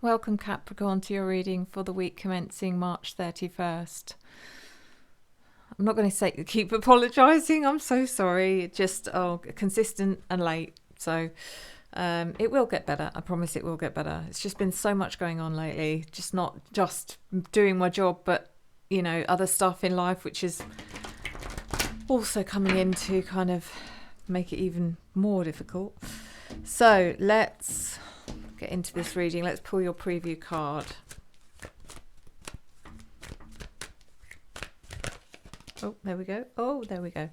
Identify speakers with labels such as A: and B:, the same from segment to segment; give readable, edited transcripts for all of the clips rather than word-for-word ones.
A: Welcome Capricorn to your reading for the week commencing March 31st. I'm not going to say keep apologising, I'm so sorry. Just consistent and late. So it will get better. I promise it will get better. It's just been so much going on lately. Just not just doing my job, but you know, other stuff in life which is also coming in to kind of make it even more difficult. So let's get into this reading. Let's pull your preview card. Oh, there we go. Oh, there we go.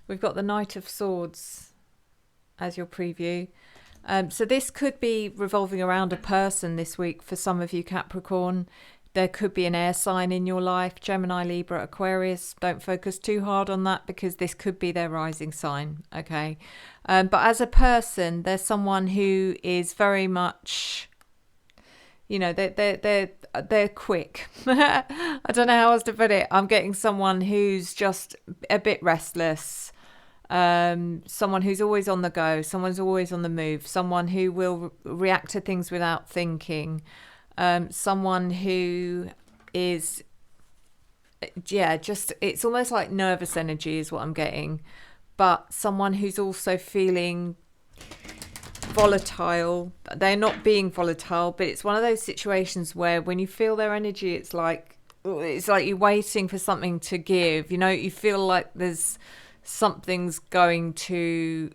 A: We've got the Knight of Swords as your preview. So this could be revolving around a person this week for some of you Capricorn. There could be an air sign in your life, Gemini, Libra, Aquarius. Don't focus too hard on that because this could be their rising sign, okay? But as a person, there's someone who is very much, you know, they're quick. I don't know how else to put it. I'm getting someone who's just a bit restless. Someone who's always on the go. Someone's always on the move. Someone who will react to things without thinking. Someone who is, just, it's almost like nervous energy is what I'm getting. But someone who's also feeling volatile. They're not being volatile, but it's one of those situations where when you feel their energy, it's like you're waiting for something to give. You know, you feel like there's something's going to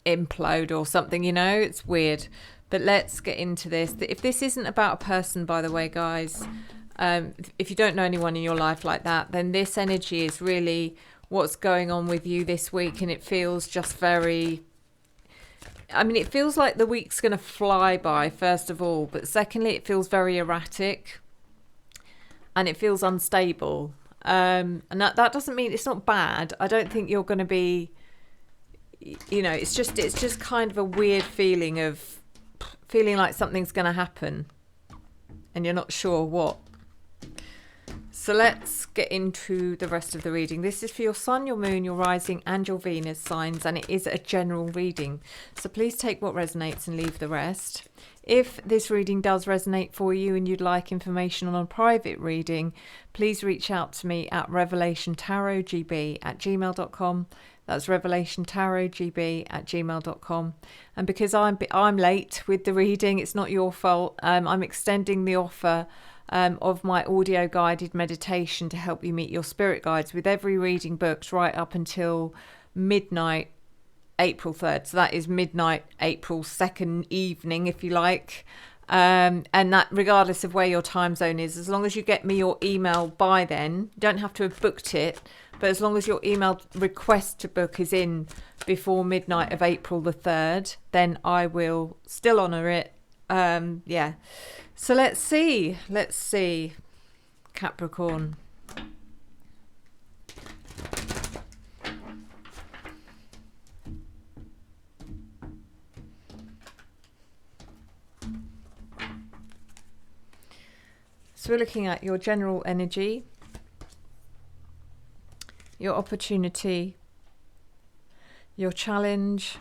A: implode or something, you know, it's weird. But let's get into this. If this isn't about a person, by the way, guys, if you don't know anyone in your life like that, then this energy is really what's going on with you this week. And it feels just very, I mean, it feels like the week's going to fly by, first of all. But secondly, it feels very erratic and it feels unstable. And that doesn't mean it's not bad. I don't think you're going to be, you know, it's just kind of a weird feeling like something's going to happen and you're not sure what. So let's get into the rest of the reading. This is for your sun, your moon, your rising and your Venus signs, and it is a general reading. So please take what resonates and leave the rest. If this reading does resonate for you and you'd like information on a private reading, please reach out to me at revelationtarotgb@gmail.com. That's revelationtarotgb@gmail.com. And because I'm late with the reading, it's not your fault. I'm extending the offer of my audio guided meditation to help you meet your spirit guides with every reading booked right up until midnight April 3rd. So that is midnight April 2nd evening, if you like. And that regardless of where your time zone is, as long as you get me your email by then, you don't have to have booked it, but as long as your email request to book is in before midnight of April the 3rd, then I will still honour it. So let's see, Capricorn. So we're looking at your general energy, your opportunity, your challenge,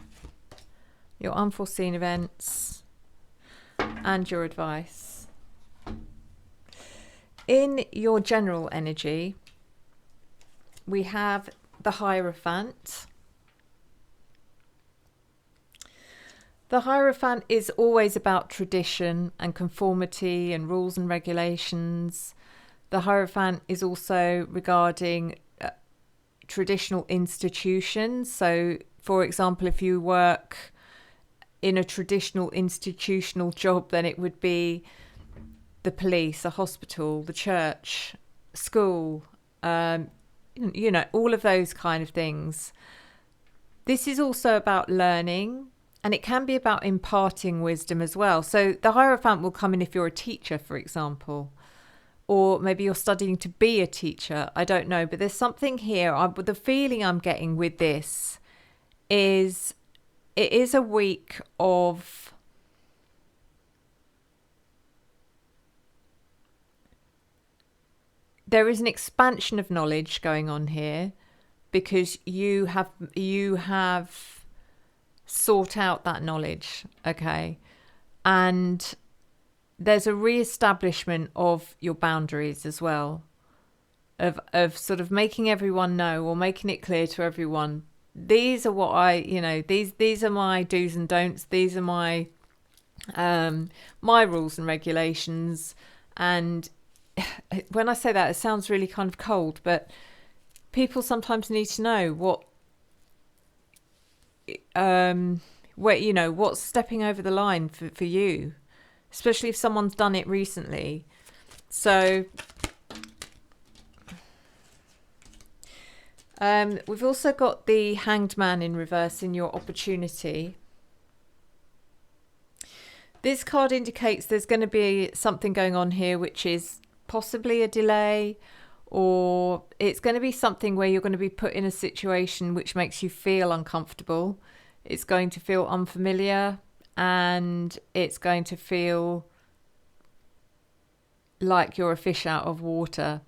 A: your unforeseen events, and your advice. In your general energy, we have the Hierophant. The Hierophant is always about tradition and conformity and rules and regulations. The Hierophant is also regarding traditional institutions. So, for example, if you work in a traditional institutional job, then it would be the police, a hospital, the church, school, you know, all of those kind of things. This is also about learning, and it can be about imparting wisdom as well. So the Hierophant will come in if you're a teacher, for example, or maybe you're studying to be a teacher. I don't know, but there's something here. The feeling I'm getting with this is it is a week of there is an expansion of knowledge going on here because you have sought out that knowledge, okay? And there's a re-establishment of your boundaries as well, of sort of making everyone know, or making it clear to everyone, these are what I, these are my do's and don'ts, these are my my rules and regulations. And when I say that, it sounds really kind of cold, but people sometimes need to know what's stepping over the line for you, especially if someone's done it recently. So we've also got the Hanged Man in reverse in your opportunity. This card indicates there's going to be something going on here, which is possibly a delay, or it's going to be something where you're going to be put in a situation which makes you feel uncomfortable. It's going to feel unfamiliar, and it's going to feel like you're a fish out of water.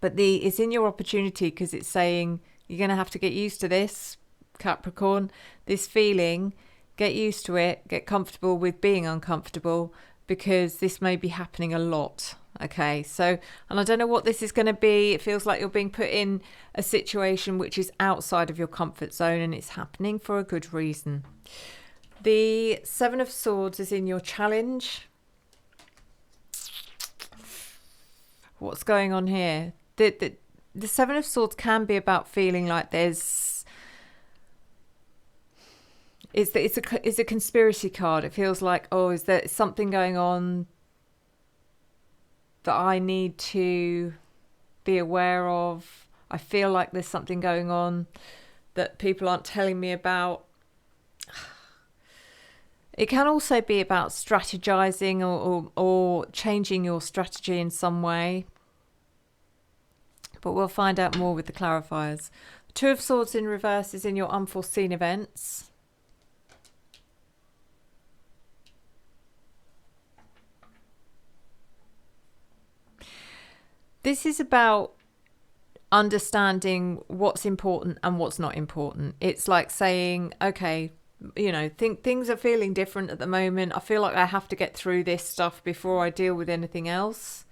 A: But it's in your opportunity, because it's saying you're going to have to get used to this, Capricorn, this feeling. Get used to it, get comfortable with being uncomfortable, because this may be happening a lot. Okay, so, and I don't know what this is going to be. It feels like you're being put in a situation which is outside of your comfort zone, and it's happening for a good reason. The Seven of Swords is in your challenge. What's going on here? The Seven of Swords can be about feeling like there's it's a conspiracy card. It feels like, oh, is there something going on that I need to be aware of? I feel like there's something going on that people aren't telling me about. It can also be about strategizing or changing your strategy in some way. But we'll find out more with the clarifiers. The Two of Swords in reverse is in your unforeseen events. This is about understanding what's important and what's not important. It's like saying, okay, things are feeling different at the moment. I feel like I have to get through this stuff before I deal with anything else.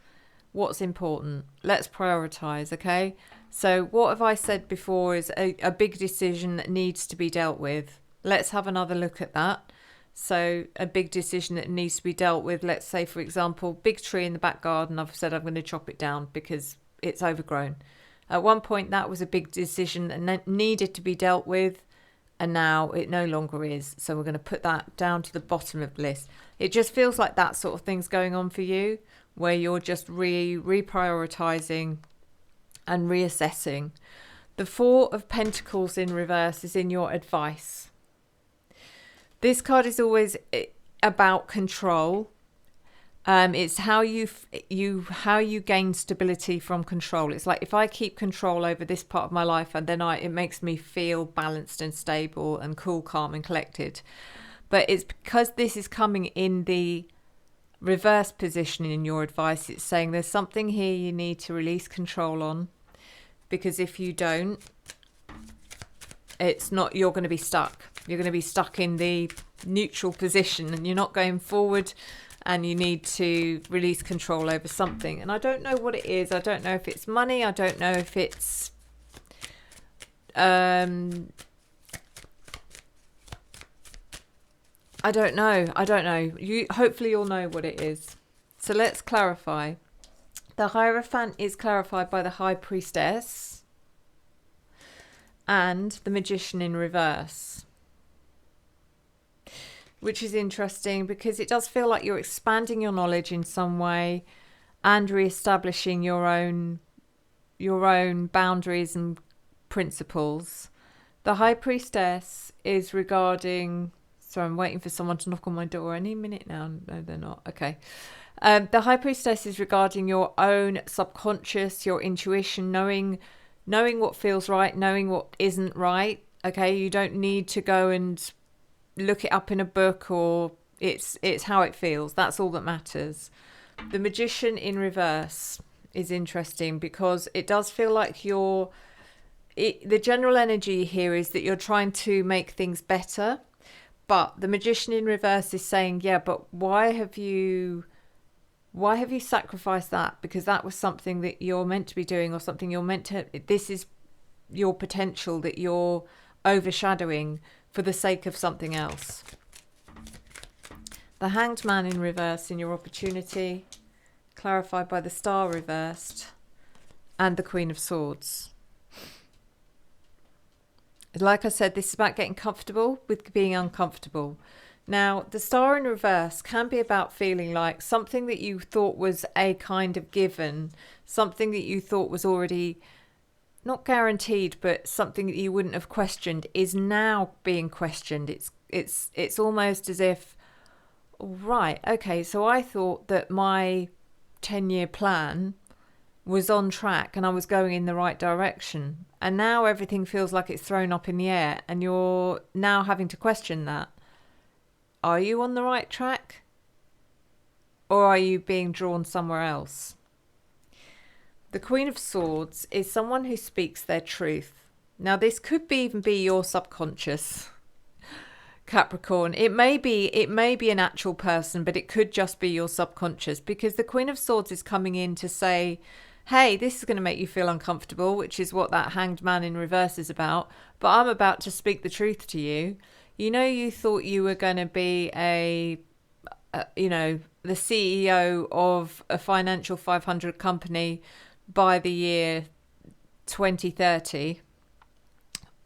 A: What's important? Let's prioritize, okay? So what have I said before is a big decision that needs to be dealt with. Let's have another look at that. So a big decision that needs to be dealt with, let's say, for example, big tree in the back garden. I've said I'm going to chop it down because it's overgrown. At one point, that was a big decision that needed to be dealt with, and now it no longer is. So we're going to put that down to the bottom of the list. It just feels like that sort of thing's going on for you, where you're just reprioritizing and reassessing. The Four of Pentacles in reverse is in your advice. This card is always about control. It's how you gain stability from control. It's like, if I keep control over this part of my life, and then it makes me feel balanced and stable and cool, calm and collected. But it's because this is coming in the reverse position in your advice. It's saying there's something here you need to release control on, because if you don't, you're going to be stuck. You're going to be stuck in the neutral position, and you're not going forward, and you need to release control over something. And I don't know what it is. I don't know if it's money. I don't know if it's I don't know. Hopefully you'll know what it is. So let's clarify. The Hierophant is clarified by the High Priestess and the Magician in reverse, which is interesting because it does feel like you're expanding your knowledge in some way and re-establishing your own boundaries and principles. The High Priestess is regarding... So I'm waiting for someone to knock on my door any minute now. No, they're not. Okay. The High Priestess is regarding your own subconscious, your intuition, knowing what feels right, knowing what isn't right. Okay, you don't need to go and look it up in a book, or it's how it feels. That's all that matters. The Magician in reverse is interesting because it does feel like the general energy here is that you're trying to make things better. But the Magician in reverse is saying, yeah, but why have you Why have you sacrificed that? Because that was something that you're meant to be doing, or something you're meant to, this is your potential that you're overshadowing for the sake of something else. The Hanged Man in reverse in your opportunity, clarified by the Star reversed, and the Queen of Swords. Like I said, this is about getting comfortable with being uncomfortable. Now, the Star in reverse can be about feeling like something that you thought was a kind of given, something that you thought was already not guaranteed, but something that you wouldn't have questioned is now being questioned. It's almost as if, right, okay, so I thought that my 10-year plan was on track and I was going in the right direction. And now everything feels like it's thrown up in the air and you're now having to question that. Are you on the right track? Or are you being drawn somewhere else? The Queen of Swords is someone who speaks their truth. Now, this could even be your subconscious, Capricorn. It may be an actual person, but it could just be your subconscious, because the Queen of Swords is coming in to say, hey, this is going to make you feel uncomfortable, which is what that Hanged Man in reverse is about. But I'm about to speak the truth to you. You know, you thought you were going to be the CEO of a financial 500 company by the year 2030.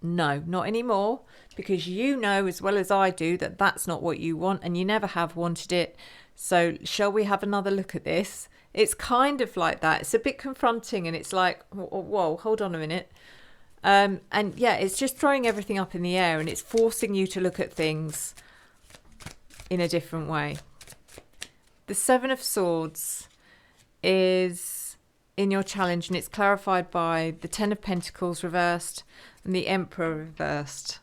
A: No, not anymore, because you know as well as I do that that's not what you want and you never have wanted it. So shall we have another look at this? It's kind of like that. It's a bit confronting and it's like, whoa, hold on a minute. And yeah, it's just throwing everything up in the air and it's forcing you to look at things in a different way. The Seven of Swords is in your challenge and it's clarified by the Ten of Pentacles reversed and the Emperor reversed.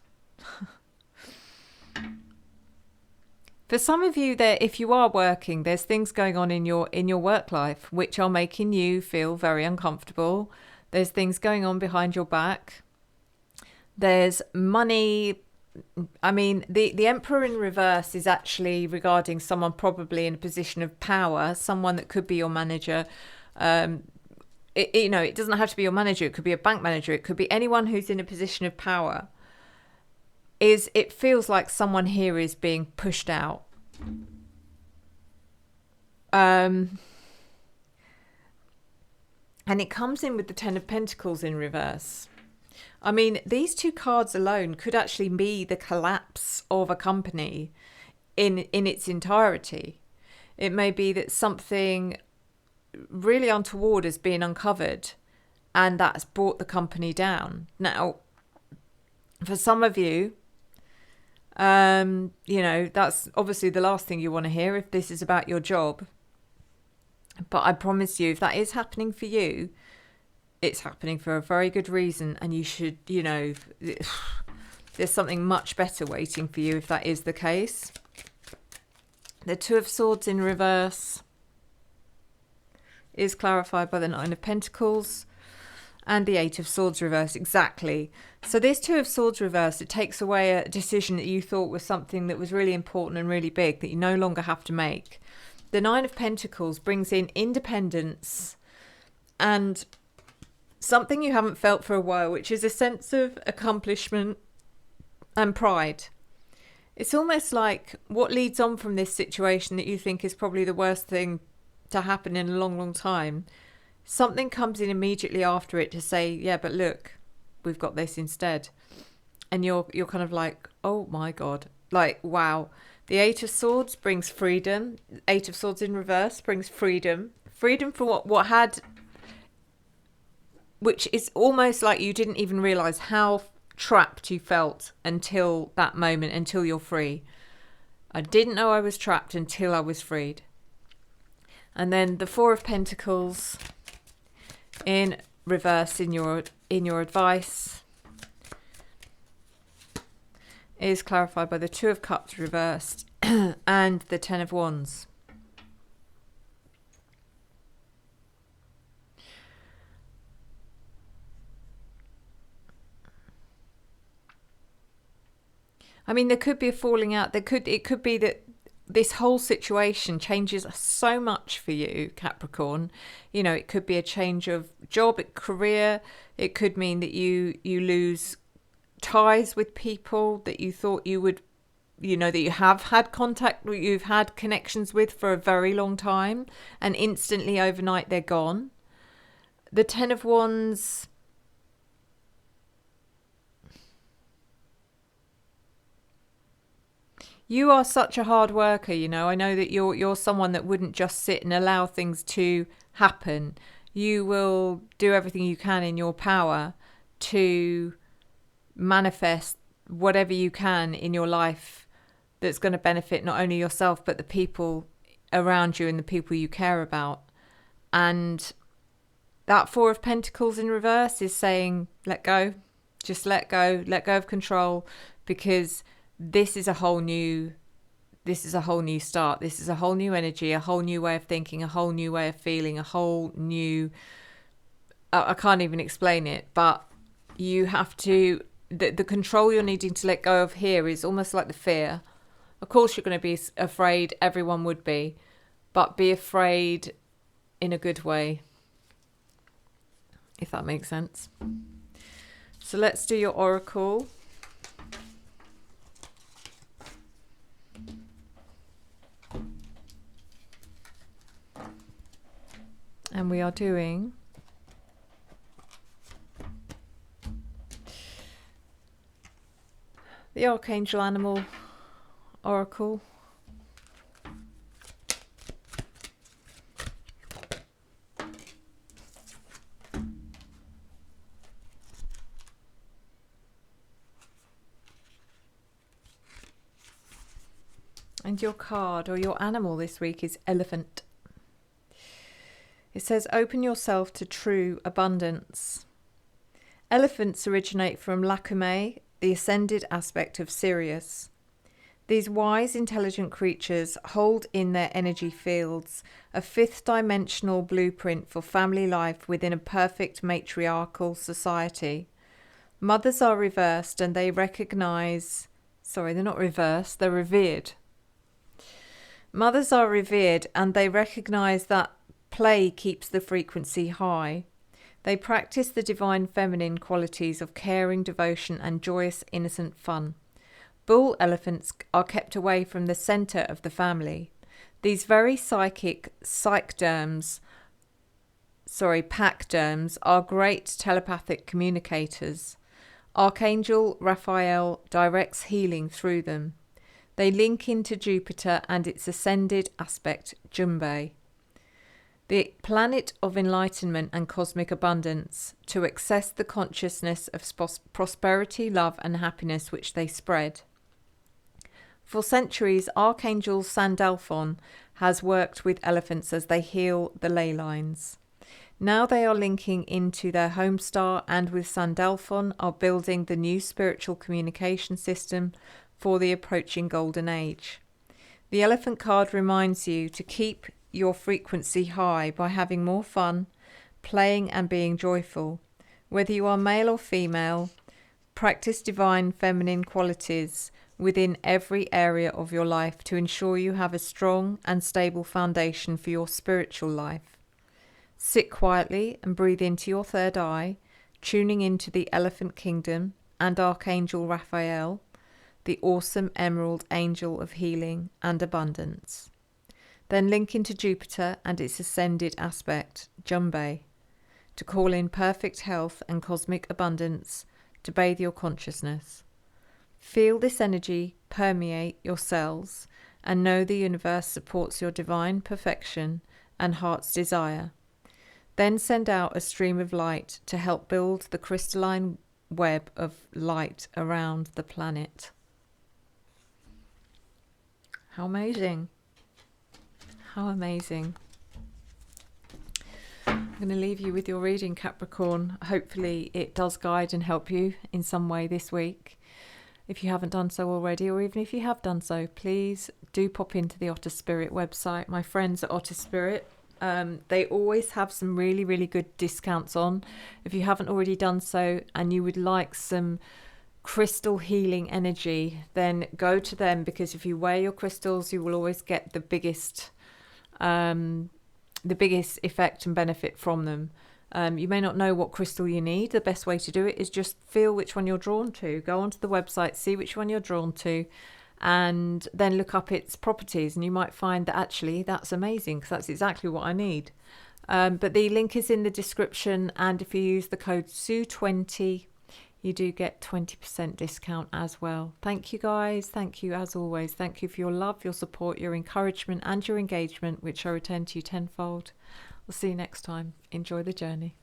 A: For some of you, there, if you are working, there's things going on in your work life which are making you feel very uncomfortable. There's things going on behind your back. There's money. I mean, the Emperor in reverse is actually regarding someone probably in a position of power, someone that could be your manager. It doesn't have to be your manager. It could be a bank manager. It could be anyone who's in a position of power. It feels like someone here is being pushed out. And it comes in with the Ten of Pentacles in reverse. I mean, these two cards alone could actually be the collapse of a company in its entirety. It may be that something really untoward has been uncovered and that's brought the company down. Now, for some of you, that's obviously the last thing you want to hear if this is about your job. But I promise you, if that is happening for you, it's happening for a very good reason. And you should, there's something much better waiting for you if that is the case. The Two of Swords in reverse is clarified by the Nine of Pentacles and the Eight of Swords reverse. Exactly. So this Two of Swords reverse, it takes away a decision that you thought was something that was really important and really big that you no longer have to make. The Nine of Pentacles brings in independence and something you haven't felt for a while, which is a sense of accomplishment and pride. It's almost like what leads on from this situation that you think is probably the worst thing to happen in a long, long time. Something comes in immediately after it to say, yeah, but look, we've got this instead. And you're kind of like, oh my God, like, wow. The Eight of Swords brings freedom. Eight of Swords in reverse brings freedom. Freedom for what had, which is almost like you didn't even realize how trapped you felt until that moment, until you're free. I didn't know I was trapped until I was freed. And then the Four of Pentacles in reverse in your advice is clarified by the Two of Cups reversed and the Ten of Wands. I mean, there could be a falling out. It could be that this whole situation changes so much for you, Capricorn. You know, it could be a change of job, career. It could mean that you lose ties with people that you thought you would, you know, that you have had contact, you've had connections with for a very long time, and instantly overnight they're gone. The Ten of Wands. You are such a hard worker, you know. I know that you're someone that wouldn't just sit and allow things to happen. You will do everything you can in your power to manifest whatever you can in your life that's going to benefit not only yourself but the people around you and the people you care about. And that Four of Pentacles in reverse is saying, let go. Just let go of control, because this is a whole new start. This is a whole new energy, a whole new way of thinking, a whole new way of feeling, a whole new, I can't even explain it, but you have to, the control you're needing to let go of here is almost like the fear. Of course you're going to be afraid, everyone would be, but be afraid in a good way, if that makes sense. So let's do your oracle. And we are doing the Archangel Animal Oracle. And your card or your animal this week is Elephant. It says, open yourself to true abundance. Elephants originate from Lacumae, the ascended aspect of Sirius. These wise, intelligent creatures hold in their energy fields a fifth-dimensional blueprint for family life within a perfect matriarchal society. Mothers are reversed and they recognize... Sorry, they're not reversed, they're revered. Mothers are revered and they recognize that play keeps the frequency high. They practice the divine feminine qualities of caring, devotion, and joyous, innocent fun. Bull elephants are kept away from the centre of the family. These very pachyderms are great telepathic communicators. Archangel Raphael directs healing through them. They link into Jupiter and its ascended aspect, Jumbe, the planet of enlightenment and cosmic abundance, to access the consciousness of prosperity, love, and happiness which they spread. For centuries, Archangel Sandalphon has worked with elephants as they heal the ley lines. Now they are linking into their home star, and with Sandalphon are building the new spiritual communication system for the approaching golden age. The elephant card reminds you to keep your frequency high by having more fun, playing and being joyful. Whether you are male or female, practice divine feminine qualities within every area of your life to ensure you have a strong and stable foundation for your spiritual life. Sit quietly and breathe into your third eye, tuning into the Elephant Kingdom and Archangel Raphael, the awesome emerald angel of healing and abundance. Then link into Jupiter and its ascended aspect, Jumbe, to call in perfect health and cosmic abundance to bathe your consciousness. Feel this energy permeate your cells and know the universe supports your divine perfection and heart's desire. Then send out a stream of light to help build the crystalline web of light around the planet. How amazing. How amazing. I'm going to leave you with your reading, Capricorn. Hopefully it does guide and help you in some way this week. If you haven't done so already, or even if you have done so, please do pop into the Otter Spirit website. My friends at Otter Spirit, they always have some really, really good discounts on. If you haven't already done so and you would like some crystal healing energy, then go to them, because if you wear your crystals, you will always get the biggest effect and benefit from them. You may not know what crystal you need. The best way to do it is just feel which one you're drawn to. Go onto the website, see which one you're drawn to, and then look up its properties, and you might find that actually that's amazing, because that's exactly what I need. But the link is in the description, and if you use the code SUE20, you do get 20% discount as well. Thank you guys. Thank you as always. Thank you for your love, your support, your encouragement and your engagement, which I return to you tenfold. We'll see you next time. Enjoy the journey.